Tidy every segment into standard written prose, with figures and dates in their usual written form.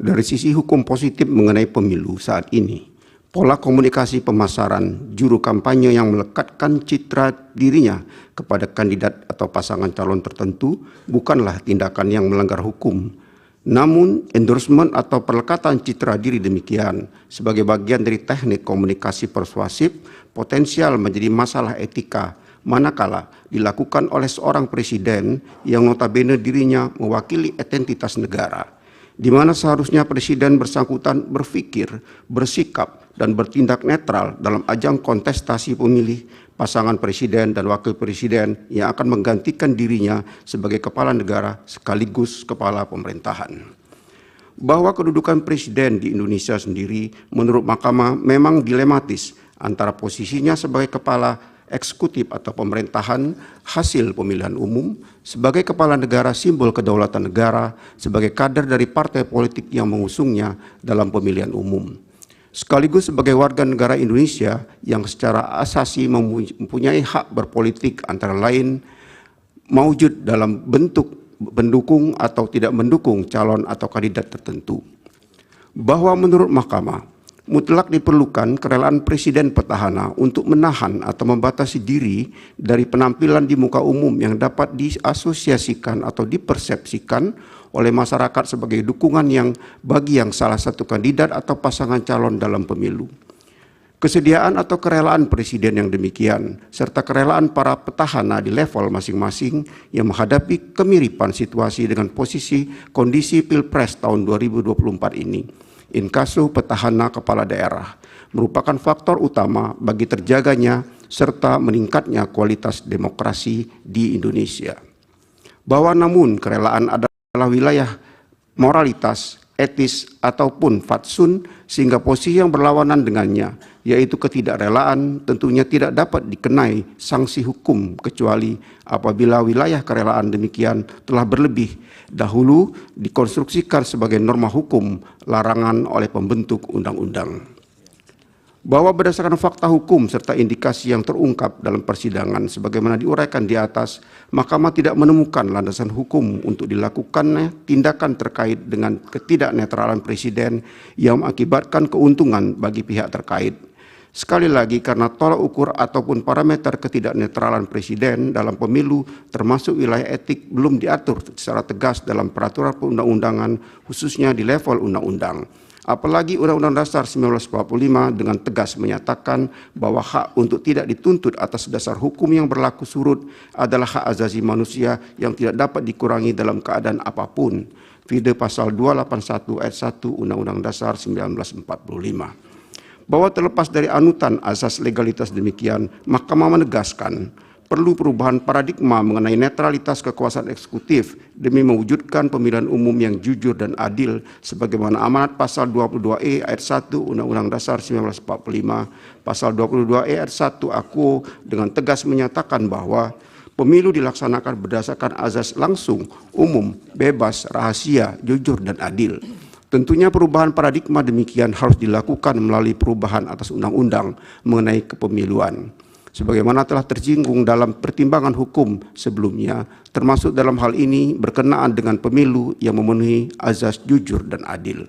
Dari sisi hukum positif mengenai pemilu saat ini, pola komunikasi pemasaran juru kampanye yang melekatkan citra dirinya kepada kandidat atau pasangan calon tertentu bukanlah tindakan yang melanggar hukum. Namun, endorsement atau perlekatan citra diri demikian sebagai bagian dari teknik komunikasi persuasif potensial menjadi masalah etika manakala dilakukan oleh seorang presiden yang notabene dirinya mewakili entitas negara, di mana seharusnya presiden bersangkutan berpikir, bersikap, dan bertindak netral dalam ajang kontestasi pemilih pasangan presiden dan wakil presiden yang akan menggantikan dirinya sebagai kepala negara sekaligus kepala pemerintahan. Bahwa kedudukan presiden di Indonesia sendiri menurut Mahkamah memang dilematis antara posisinya sebagai kepala eksekutif atau pemerintahan hasil pemilihan umum, sebagai kepala negara simbol kedaulatan negara, sebagai kader dari partai politik yang mengusungnya dalam pemilihan umum, sekaligus sebagai warga negara Indonesia yang secara asasi mempunyai hak berpolitik antara lain mewujud dalam bentuk mendukung atau tidak mendukung calon atau kandidat tertentu. Bahwa menurut Mahkamah, mutlak diperlukan kerelaan presiden petahana untuk menahan atau membatasi diri dari penampilan di muka umum yang dapat diasosiasikan atau dipersepsikan oleh masyarakat sebagai dukungan yang bagi yang salah satu kandidat atau pasangan calon dalam pemilu. Kesediaan atau kerelaan presiden yang demikian, serta kerelaan para petahana di level masing-masing yang menghadapi kemiripan situasi dengan posisi kondisi Pilpres tahun 2024 ini, inkasu petahana kepala daerah, merupakan faktor utama bagi terjaganya serta meningkatnya kualitas demokrasi di Indonesia. Bahwa namun kerelaan adalah wilayah moralitas, etis, ataupun fatsun, sehingga posisi yang berlawanan dengannya, yaitu ketidakrelaan, tentunya tidak dapat dikenai sanksi hukum kecuali apabila wilayah kerelaan demikian telah berlebih dahulu dikonstruksikan sebagai norma hukum larangan oleh pembentuk undang-undang. Bahwa berdasarkan fakta hukum serta indikasi yang terungkap dalam persidangan sebagaimana diuraikan di atas, Mahkamah tidak menemukan landasan hukum untuk dilakukannya tindakan terkait dengan ketidaknetralan presiden yang mengakibatkan keuntungan bagi pihak terkait. Sekali lagi, karena tolak ukur ataupun parameter ketidaknetralan presiden dalam pemilu termasuk wilayah etik belum diatur secara tegas dalam peraturan perundang-undangan khususnya di level undang-undang. Apalagi Undang-Undang Dasar 1945 dengan tegas menyatakan bahwa hak untuk tidak dituntut atas dasar hukum yang berlaku surut adalah hak asasi manusia yang tidak dapat dikurangi dalam keadaan apapun. Vide pasal 281 ayat 1 Undang-Undang Dasar 1945. Bahwa terlepas dari anutan asas legalitas demikian, Mahkamah menegaskan perlu perubahan paradigma mengenai netralitas kekuasaan eksekutif demi mewujudkan pemilihan umum yang jujur dan adil sebagaimana amanat pasal 22E ayat 1 Undang-Undang Dasar 1945, pasal 22E ayat 1 AKUO dengan tegas menyatakan bahwa pemilu dilaksanakan berdasarkan azas langsung, umum, bebas, rahasia, jujur, dan adil. Tentunya perubahan paradigma demikian harus dilakukan melalui perubahan atas undang-undang mengenai kepemiluan, sebagaimana telah tersinggung dalam pertimbangan hukum sebelumnya, termasuk dalam hal ini berkenaan dengan pemilu yang memenuhi azas jujur dan adil.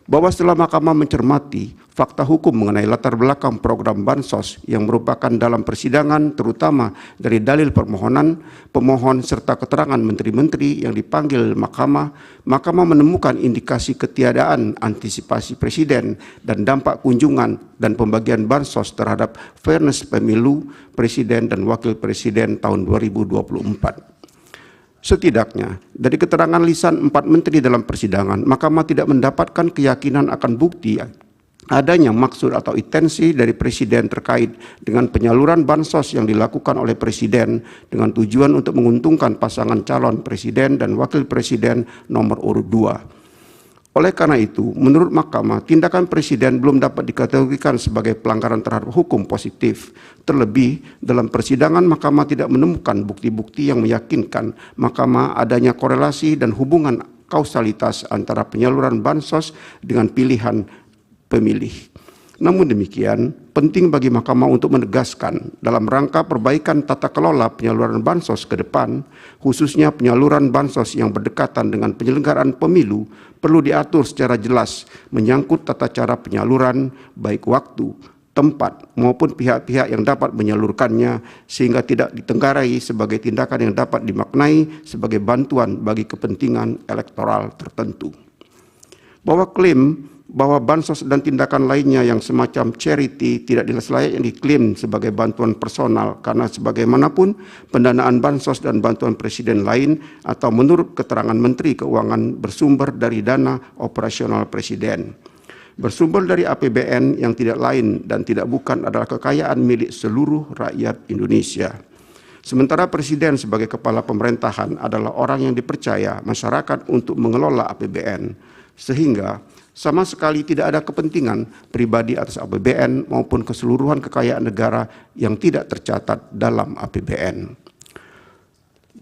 Bahwa setelah Mahkamah mencermati fakta hukum mengenai latar belakang program Bansos yang merupakan dalam persidangan terutama dari dalil permohonan, pemohon serta keterangan menteri-menteri yang dipanggil Mahkamah menemukan indikasi ketiadaan antisipasi presiden dan dampak kunjungan dan pembagian Bansos terhadap fairness pemilu presiden dan wakil presiden tahun 2024. Setidaknya, dari keterangan lisan 4 menteri dalam persidangan, Mahkamah tidak mendapatkan keyakinan akan bukti adanya maksud atau intensi dari presiden terkait dengan penyaluran bansos yang dilakukan oleh presiden dengan tujuan untuk menguntungkan pasangan calon presiden dan wakil presiden nomor urut 2. Oleh karena itu, menurut Mahkamah, tindakan presiden belum dapat dikategorikan sebagai pelanggaran terhadap hukum positif. Terlebih, dalam persidangan Mahkamah tidak menemukan bukti-bukti yang meyakinkan Mahkamah adanya korelasi dan hubungan kausalitas antara penyaluran bansos dengan pilihan pemilih. Namun demikian, penting bagi Mahkamah untuk menegaskan dalam rangka perbaikan tata kelola penyaluran bansos ke depan, khususnya penyaluran bansos yang berdekatan dengan penyelenggaraan pemilu, perlu diatur secara jelas menyangkut tata cara penyaluran, baik waktu, tempat, maupun pihak-pihak yang dapat menyalurkannya, sehingga tidak ditenggarai sebagai tindakan yang dapat dimaknai sebagai bantuan bagi kepentingan elektoral tertentu. Bahwa klaim bahwa bansos dan tindakan lainnya yang semacam charity tidak selayaknya diklaim sebagai bantuan personal karena sebagaimanapun pendanaan bansos dan bantuan presiden lain atau menurut keterangan Menteri Keuangan bersumber dari dana operasional presiden. Bersumber dari APBN yang tidak lain dan tidak bukan adalah kekayaan milik seluruh rakyat Indonesia. Sementara presiden sebagai kepala pemerintahan adalah orang yang dipercaya masyarakat untuk mengelola APBN, sehingga sama sekali tidak ada kepentingan pribadi atas APBN maupun keseluruhan kekayaan negara yang tidak tercatat dalam APBN.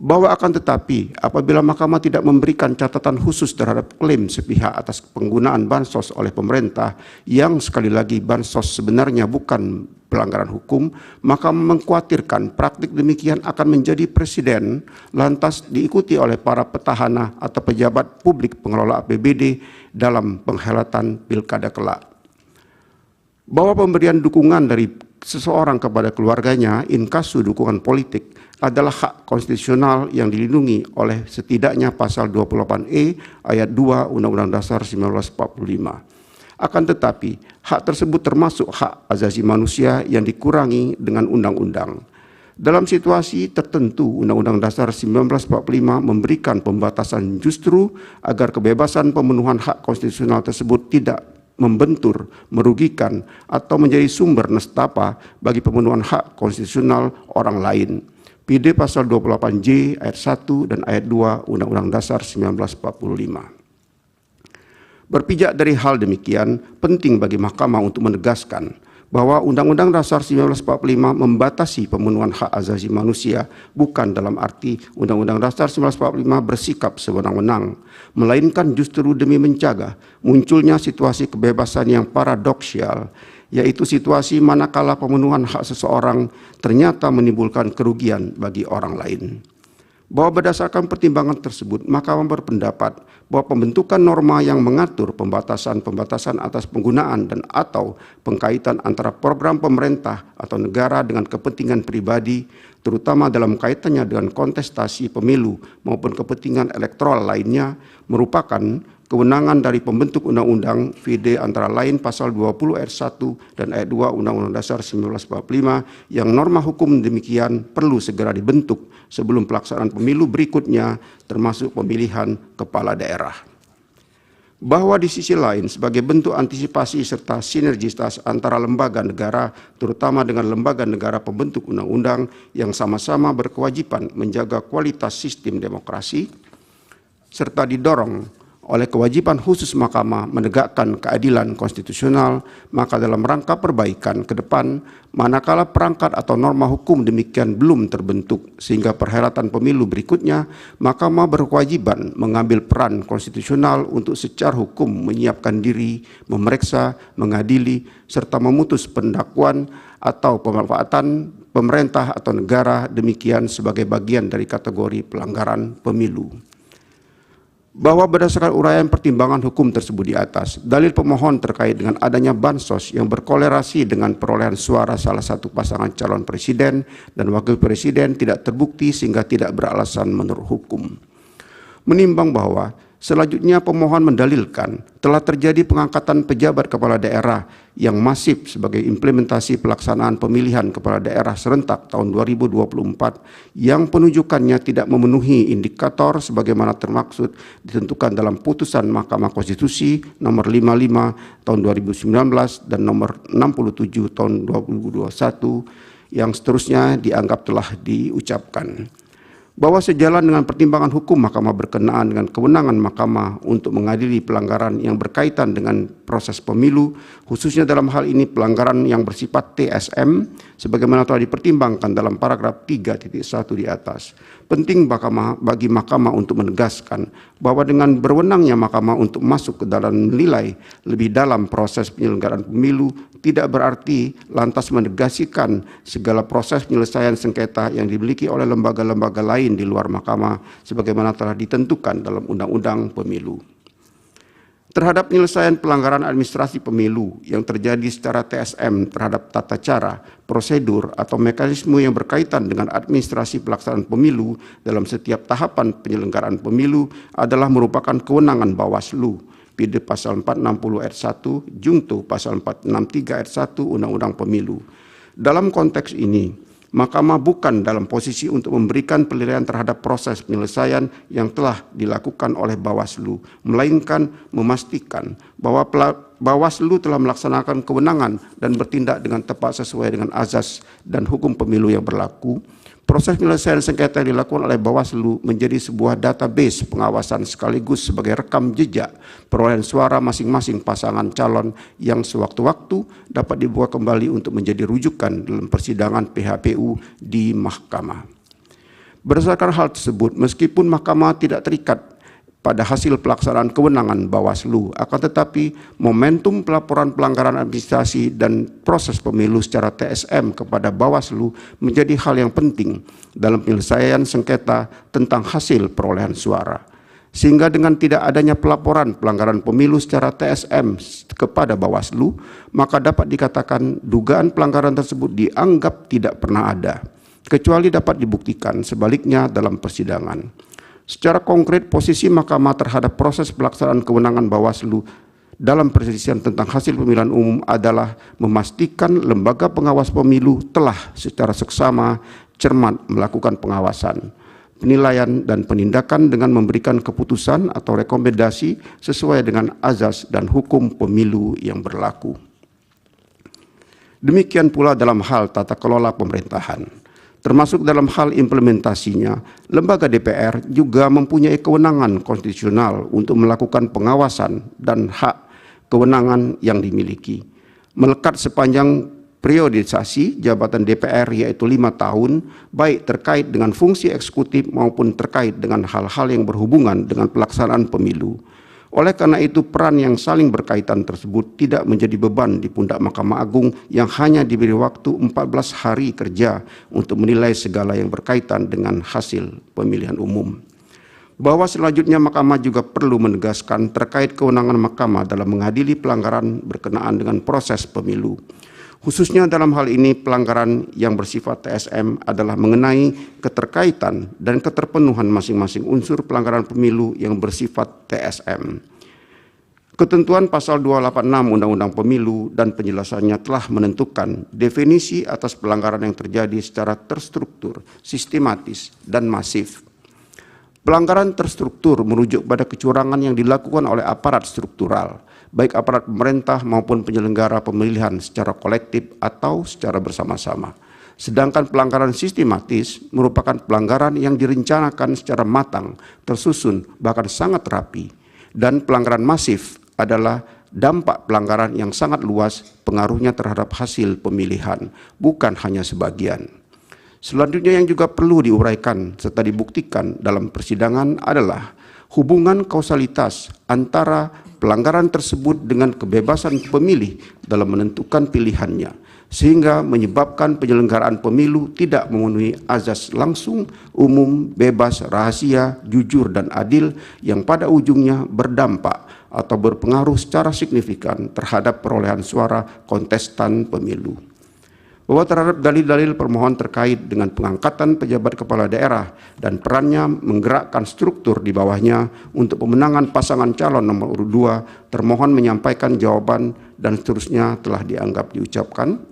Bahwa akan tetapi, apabila Mahkamah tidak memberikan catatan khusus terhadap klaim sepihak atas penggunaan bansos oleh pemerintah, yang sekali lagi bansos sebenarnya bukan pelanggaran hukum, maka mengkhawatirkan praktik demikian akan menjadi presiden lantas diikuti oleh para petahana atau pejabat publik pengelola APBD dalam penghelatan pilkada kelak. Bahwa pemberian dukungan dari seseorang kepada keluarganya inkasu dukungan politik adalah hak konstitusional yang dilindungi oleh setidaknya pasal 28E ayat 2 Undang-Undang Dasar 1945. Akan tetapi, hak tersebut termasuk hak asasi manusia yang dikurangi dengan undang-undang. Dalam situasi tertentu, Undang-Undang Dasar 1945 memberikan pembatasan justru agar kebebasan pemenuhan hak konstitusional tersebut tidak membentur, merugikan, atau menjadi sumber nestapa bagi pemenuhan hak konstitusional orang lain. PD pasal 28J ayat 1 dan ayat 2 Undang-Undang Dasar 1945. Berpijak dari hal demikian, penting bagi Mahkamah untuk menegaskan bahwa Undang-Undang Dasar 1945 membatasi pemenuhan hak asasi manusia bukan dalam arti Undang-Undang Dasar 1945 bersikap sewenang-wenang, melainkan justru demi mencegah munculnya situasi kebebasan yang paradoksial, yaitu situasi manakala pemenuhan hak seseorang ternyata menimbulkan kerugian bagi orang lain. Bahwa berdasarkan pertimbangan tersebut, Mahkamah berpendapat bahwa pembentukan norma yang mengatur pembatasan-pembatasan atas penggunaan dan atau pengkaitan antara program pemerintah atau negara dengan kepentingan pribadi, terutama dalam kaitannya dengan kontestasi pemilu maupun kepentingan elektoral lainnya, merupakan kewenangan dari pembentuk undang-undang VD antara lain pasal 20 ayat 1 dan ayat 2 Undang-Undang Dasar 1945 yang norma hukum demikian perlu segera dibentuk sebelum pelaksanaan pemilu berikutnya termasuk pemilihan kepala daerah. Bahwa di sisi lain sebagai bentuk antisipasi serta sinergitas antara lembaga negara terutama dengan lembaga negara pembentuk undang-undang yang sama-sama berkewajiban menjaga kualitas sistem demokrasi serta didorong oleh kewajiban khusus Mahkamah menegakkan keadilan konstitusional, maka dalam rangka perbaikan ke depan, manakala perangkat atau norma hukum demikian belum terbentuk sehingga perhelatan pemilu berikutnya, Mahkamah berkewajiban mengambil peran konstitusional untuk secara hukum menyiapkan diri, memeriksa, mengadili, serta memutus pendakwan atau pemanfaatan pemerintah atau negara demikian sebagai bagian dari kategori pelanggaran pemilu. Bahwa berdasarkan uraian pertimbangan hukum tersebut di atas, dalil pemohon terkait dengan adanya bansos yang berkolerasi dengan perolehan suara salah satu pasangan calon presiden dan wakil presiden tidak terbukti sehingga tidak beralasan menurut hukum. Menimbang bahwa selanjutnya pemohon mendalilkan telah terjadi pengangkatan pejabat kepala daerah yang masif sebagai implementasi pelaksanaan pemilihan kepala daerah serentak tahun 2024 yang penunjukannya tidak memenuhi indikator sebagaimana termaksud ditentukan dalam putusan Mahkamah Konstitusi nomor 55 tahun 2019 dan nomor 67 tahun 2021 yang seterusnya dianggap telah diucapkan. Bahwa sejalan dengan pertimbangan hukum Mahkamah berkenaan dengan kewenangan Mahkamah untuk mengadili pelanggaran yang berkaitan dengan proses pemilu, khususnya dalam hal ini pelanggaran yang bersifat TSM, sebagaimana telah dipertimbangkan dalam paragraf 3.1 di atas. Penting bagi Mahkamah untuk menegaskan bahwa dengan berwenangnya Mahkamah untuk masuk ke dalam menilai lebih dalam proses penyelenggaraan pemilu tidak berarti lantas menegasikan segala proses penyelesaian sengketa yang dimiliki oleh lembaga-lembaga lain di luar mahkamah sebagaimana telah ditentukan dalam Undang-Undang Pemilu. Terhadap penyelesaian pelanggaran administrasi pemilu yang terjadi secara TSM terhadap tata cara, prosedur, atau mekanisme yang berkaitan dengan administrasi pelaksanaan pemilu dalam setiap tahapan penyelenggaraan pemilu adalah merupakan kewenangan Bawaslu, PD pasal 460 ayat 1, Jungto pasal 463 ayat 1 Undang-Undang Pemilu. Dalam konteks ini, Mahkamah bukan dalam posisi untuk memberikan penilaian terhadap proses penyelesaian yang telah dilakukan oleh Bawaslu, melainkan memastikan bahwa Bawaslu telah melaksanakan kewenangan dan bertindak dengan tepat sesuai dengan azas dan hukum pemilu yang berlaku. Proses penyelesaian sengketa yang dilakukan oleh Bawaslu menjadi sebuah database pengawasan sekaligus sebagai rekam jejak perolehan suara masing-masing pasangan calon yang sewaktu-waktu dapat dibuka kembali untuk menjadi rujukan dalam persidangan PHPU di mahkamah. Berdasarkan hal tersebut, meskipun mahkamah tidak terikat pada hasil pelaksanaan kewenangan Bawaslu, akan tetapi momentum pelaporan pelanggaran administrasi dan proses pemilu secara TSM kepada Bawaslu menjadi hal yang penting dalam penyelesaian sengketa tentang hasil perolehan suara. Sehingga dengan tidak adanya pelaporan pelanggaran pemilu secara TSM kepada Bawaslu, maka dapat dikatakan dugaan pelanggaran tersebut dianggap tidak pernah ada, kecuali dapat dibuktikan sebaliknya dalam persidangan. Secara konkret, posisi mahkamah terhadap proses pelaksanaan kewenangan Bawaslu dalam perselisihan tentang hasil pemilihan umum adalah memastikan lembaga pengawas pemilu telah secara seksama cermat melakukan pengawasan, penilaian, dan penindakan dengan memberikan keputusan atau rekomendasi sesuai dengan azas dan hukum pemilu yang berlaku. Demikian pula dalam hal tata kelola pemerintahan. Termasuk dalam hal implementasinya, lembaga DPR juga mempunyai kewenangan konstitusional untuk melakukan pengawasan dan hak kewenangan yang dimiliki. Melekat sepanjang periodisasi jabatan DPR yaitu 5 tahun, baik terkait dengan fungsi eksekutif maupun terkait dengan hal-hal yang berhubungan dengan pelaksanaan pemilu. Oleh karena itu, peran yang saling berkaitan tersebut tidak menjadi beban di pundak Mahkamah Agung yang hanya diberi waktu 14 hari kerja untuk menilai segala yang berkaitan dengan hasil pemilihan umum. Bahwa selanjutnya Mahkamah juga perlu menegaskan terkait kewenangan Mahkamah dalam mengadili pelanggaran berkenaan dengan proses pemilu. Khususnya dalam hal ini pelanggaran yang bersifat TSM adalah mengenai keterkaitan dan keterpenuhan masing-masing unsur pelanggaran pemilu yang bersifat TSM. Ketentuan pasal 286 Undang-Undang Pemilu dan penjelasannya telah menentukan definisi atas pelanggaran yang terjadi secara terstruktur, sistematis, dan masif. Pelanggaran terstruktur merujuk pada kecurangan yang dilakukan oleh aparat struktural, baik aparat pemerintah maupun penyelenggara pemilihan secara kolektif atau secara bersama-sama. Sedangkan pelanggaran sistematis merupakan pelanggaran yang direncanakan secara matang, tersusun, bahkan sangat rapi. Dan pelanggaran masif adalah dampak pelanggaran yang sangat luas pengaruhnya terhadap hasil pemilihan, bukan hanya sebagian. Selanjutnya yang juga perlu diuraikan serta dibuktikan dalam persidangan adalah hubungan kausalitas antara pelanggaran tersebut dengan kebebasan pemilih dalam menentukan pilihannya, sehingga menyebabkan penyelenggaraan pemilu tidak memenuhi azas langsung, umum, bebas, rahasia, jujur, dan adil yang pada ujungnya berdampak atau berpengaruh secara signifikan terhadap perolehan suara kontestan pemilu. Bahwa terhadap dalil-dalil permohon terkait dengan pengangkatan pejabat kepala daerah dan perannya menggerakkan struktur di bawahnya untuk pemenangan pasangan calon nomor urut 2, termohon menyampaikan jawaban dan seterusnya telah dianggap diucapkan.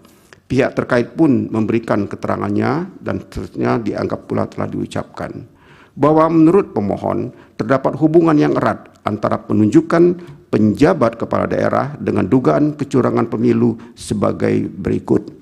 Pihak terkait pun memberikan keterangannya dan seterusnya dianggap pula telah diucapkan. Bahwa menurut pemohon terdapat hubungan yang erat antara penunjukan penjabat kepala daerah dengan dugaan kecurangan pemilu sebagai berikut.